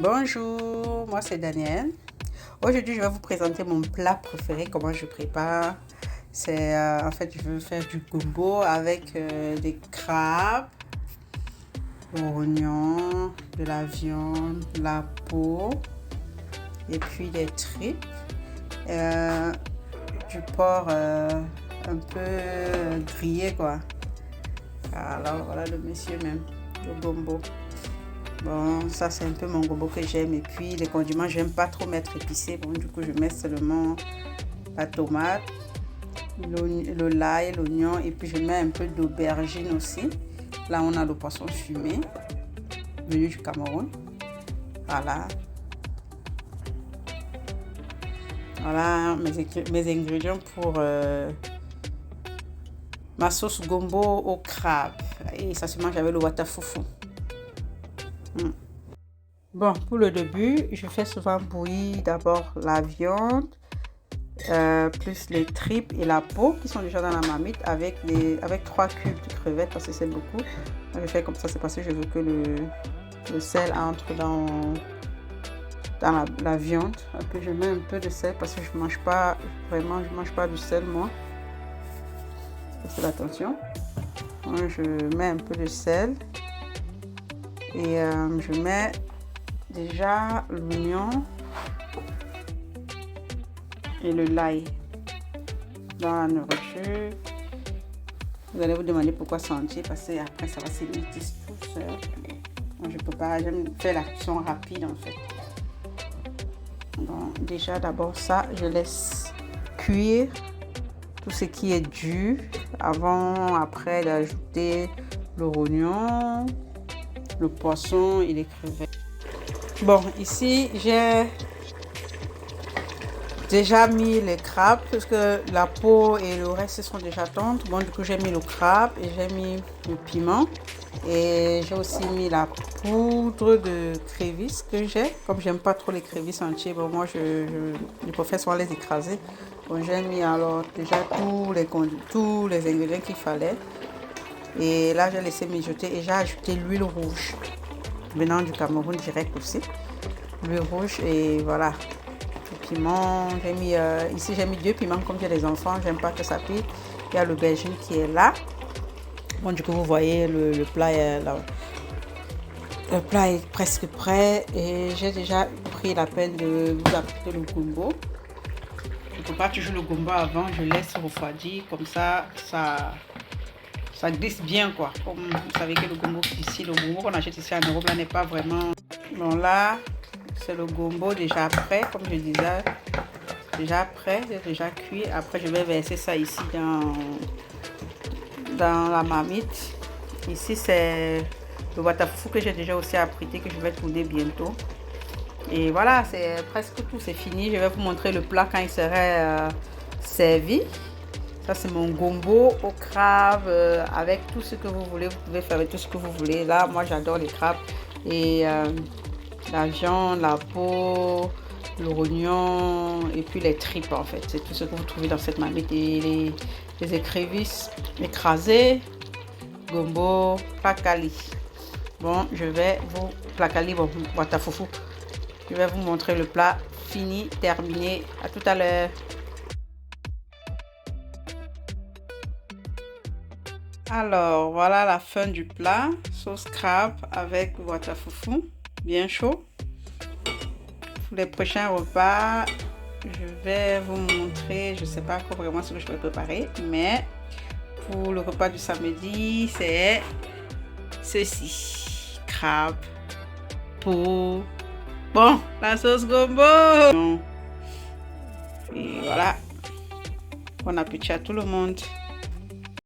Bonjour, moi c'est Danielle. Aujourd'hui, je vais vous présenter mon plat préféré, comment je prépare. C'est en fait, je veux faire du gombo avec des crabes, oignons, de la viande, la peau et puis des tripes, du porc un peu grillé quoi. Alors voilà le monsieur même, le gombo. Bon, ça c'est un peu mon gombo que j'aime. Et puis les condiments, j'aime pas trop mettre épicé. Bon, du coup, je mets seulement la tomate, l'ail, l'oignon. Et puis je mets un peu d'aubergine aussi. Là, on a le poisson fumé, venu du Cameroun. Voilà. Voilà mes ingrédients pour ma sauce gombo au crabe. Et ça se mange avec le watafoufou. Bon, pour le début, je fais souvent bouillir d'abord la viande, plus les tripes et la peau qui sont déjà dans la marmite avec 3 cubes de crevettes parce que c'est beaucoup. Donc, je fais comme ça, c'est parce que je veux que le sel entre dans la viande. Après, je mets un peu de sel parce que je mange pas du sel moi. Faites attention. Donc, je mets un peu de sel et je mets déjà l'oignon et le l'ail dans la nourriture. Vous allez vous demander pourquoi sentir parce que après ça va s'émétisser tout seul. Moi je peux pas, j'aime faire la cuisson rapide en fait. Donc déjà d'abord ça, je laisse cuire tout ce qui est dur après d'ajouter l'oignon, le poisson et les crevettes. Bon, ici, j'ai déjà mis les crabes parce que la peau et le reste sont déjà tendres. Bon, du coup, j'ai mis le crabe et j'ai mis le piment. Et j'ai aussi mis la poudre de crévisses que j'ai. Comme j'aime pas trop les crévisses entières, bon, moi, je préfère souvent les écraser. Bon, j'ai mis alors déjà tous les ingrédients qu'il fallait. Et là, j'ai laissé mijoter et j'ai ajouté l'huile rouge venant du Cameroun direct aussi. L'huile rouge et voilà. Le piment, ici j'ai mis 2 piments comme j'ai les enfants, j'aime pas que ça pique. Il y a l'aubergine qui est là. Bon, du coup, vous voyez le plat est là. Le plat est presque prêt et j'ai déjà pris la peine de vous appliquer le gombo. Je ne peux pas toujours le gombo avant, je laisse refroidir comme ça glisse bien quoi. Comme vous savez que le gombo ici, le gombo qu'on achète ici en Europe là n'est pas vraiment. Bon là, c'est le gombo déjà prêt, comme je disais, déjà prêt, c'est déjà cuit. Après je vais verser ça ici dans la marmite. Ici c'est le watafoufou que j'ai déjà aussi apprêté, que je vais tourner bientôt. Et voilà, c'est presque tout, c'est fini. Je vais vous montrer le plat quand il serait servi. Ça c'est mon gombo au crabe avec tout ce que vous voulez. Vous pouvez faire avec tout ce que vous voulez. Là, moi j'adore les crabes et la viande, la peau, l'oignon et puis les tripes en fait. C'est tout ce que vous trouvez dans cette marmite. Et les écrevisses écrasées, gombo, plakali. Bon, je vais vous plakali, bon, watafoufou. Je vais vous montrer le plat fini, terminé. À tout à l'heure. Alors, voilà la fin du plat. Sauce crabe avec watafoufou, bien chaud. Pour les prochains repas, je vais vous montrer, je ne sais pas encore vraiment ce que je vais préparer, mais pour le repas du samedi, c'est ceci. Crabe, peau, bon, la sauce gombo. Et voilà, bon appétit à tout le monde.